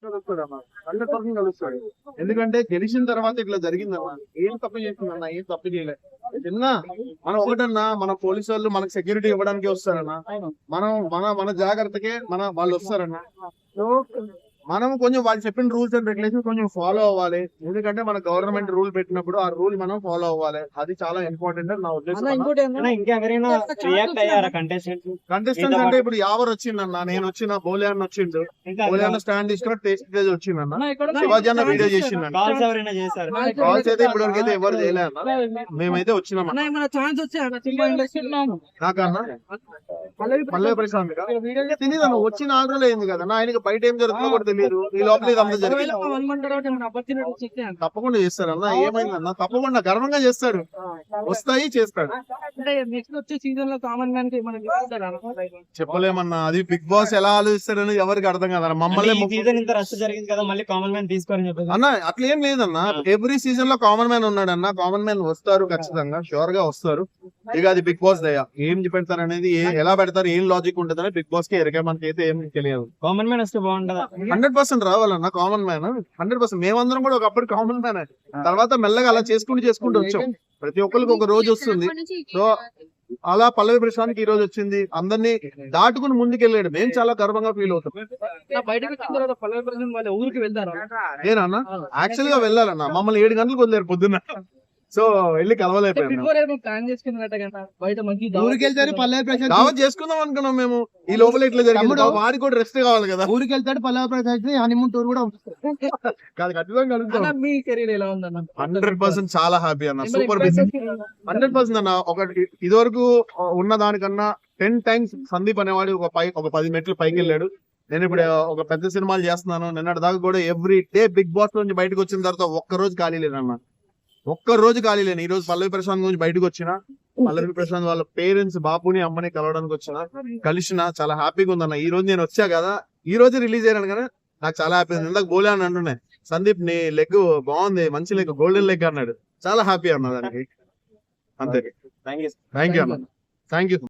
కలుస్తాడమ్మా, 100% కలుస్తాడు. ఎందుకంటే గెలిచిన తర్వాత ఇట్లా జరిగిందమ్మా. ఏం తప్పు చేసిందన్నా, ఏం తప్పు చేయలేదు. చిన్న మనం ఒకటన్నా, మన పోలీసు వాళ్ళు మనకు సెక్యూరిటీ ఇవ్వడానికి వస్తారన్నా, మనం మన జాగ్రత్తకే వాళ్ళు వస్తారన్నా. సో మనం కొంచెం వాళ్ళు చెప్పిన రూల్స్ అండ్ రెగ్యులేషన్ కొంచెం ఫాలో అవ్వాలి. ఎందుకంటే మన గవర్నమెంట్ రూల్ పెట్టినప్పుడు ఆ రూల్ మనం ఫాలో అవ్వాలి. అది చాలా ఇంపార్టెంట్ అని నా ఉద్దేశం. కంటెస్టెంట్స్ అంటే ఇప్పుడు ఎవరు వచ్చిందన్న, నేను వచ్చిన బోలే అన్న వచ్చిండు, బోలే అన్న స్టాండ్ తీసుకున్న టేస్ట్ తేజ్ వచ్చిందన్న, శివాజీ అన్న వీడియో చేసిండు. కాల్స్ అయితే ఇప్పుడు వరకు అయితే ఎవరు చేయలే అన్న, మేమైతే వచ్చినాం. నాకన్నా పల్లవి ప్రశాంత్ తెలియదు అన్న, వచ్చిన ఆగ్రహం అయింది కదా ఆయనకి, బయట ఏం జరుగుతుందో కూడా తెలియదు. ఈ లోపల ఇదంతా జరిగింది. తప్పకుండా చేస్తారన్న, ఏమైందన్న తప్పకుండా గర్వంగా చేస్తాడు, వస్తాయి చేస్తాడు. చెప్పలేమన్నా, అది బిగ్ బాస్ ఎలా ఆలోచిస్తాడని ఎవరికి అర్థం కాదన్న. మమ్మల్ని అన్న అట్లా ఏం లేదన్న, ఎవ్రీ సీజన్ లో కామన్ మ్యాన్ ఉన్నాడన్న. కామన్ మ్యాన్ వస్తారు ఖచ్చితంగా, షూర్ గా వస్తారు. ఇక అది బిగ్ బాస్ దయ. ఏం పెడతారు అనేది, ఎలా పెడతారు, ఏం లాజిక్ ఉంటుంది అని బిగ్ బాస్ కి ఎరకే, మనకి అయితే ఏం తెలియదు. కామన్ మ్యాన్ వస్తే బాగుంటది. 100% రావాలన్న కామన్ మ్యాన్, 100%. మేమందరం కూడా ఒకప్పుడు కామన్ మ్యాన్, తర్వాత మెల్లగా అలా చేసుకుంటూ వచ్చాం. ప్రతి ఒక్కరికి ఒక రోజు వస్తుంది. సో అలా పల్లవి ప్రశాంత్ ఈ రోజు వచ్చింది, అందరినీ దాటుకుని ముందుకెళ్ళాడు. మేము చాలా గర్వంగా ఫీల్ అవుతాం. నేనన్నా యాక్చువల్ గా వెళ్ళాలన్నా, మమ్మల్ని 7 గంటలకు వదిలేరు పొద్దున్న. సో వెళ్ళి కలవలేకపోయాం. దావత్ చేసుకుందాం అనుకున్నాం మేము. ఈ లోపల ఇట్లా జరిగింది, వాడికి కూడా రెస్ట్ కావాలి కదా. ఊరికి వెళ్తాడు పల్లవి ప్రశాంత్, హనీమూన్ టూర్ కూడా కాదు, ఖచ్చితంగా కలుగుతాం. మీ కెరీర్ ఎలా ఉందన్న? 100% చాలా హ్యాపీ అన్న, సూపర్ బిజీ. 100% అన్న. ఇదివరకు ఉన్న దానికన్నా 10 times సందీప్ అనేవాడు ఒక 10 మెట్లు పైకి వెళ్ళాడు. నేను ఇప్పుడు ఒక పెద్ద సినిమాలు చేస్తున్నాను. నిన్నటి దాకా కూడా ఎవ్రీ డే బిగ్ బాస్ నుంచి బయటకు వచ్చిన తర్వాత ఒక్కరోజు ఖాళీ లేదన్న, ఒక్కరోజు ఖాళీ లేను. ఈ రోజు పల్లవి ప్రశాంత్ గురించి బయటకు వచ్చిన, పల్లవి ప్రశాంత్ వాళ్ళ పేరెంట్స్ బాపుని అమ్మని కలవడానికి కలిసిన, చాలా హ్యాపీగా ఉందన్న. ఈ రోజు నేను వచ్చా కదా, ఈ రోజు రిలీజ్ అయ్యాను కదా, నాకు చాలా హ్యాపీ ఉంది. ఇందాక బోలే అని అంటున్నాయి, సందీప్ నీ లెగ్ బాగుంది, మంచి లెగ్, గోల్డెన్ లెగ్ అన్నాడు. చాలా హ్యాపీ అన్న దానికి. అంతే. థ్యాంక్ యూ అన్న, థ్యాంక్ యూ.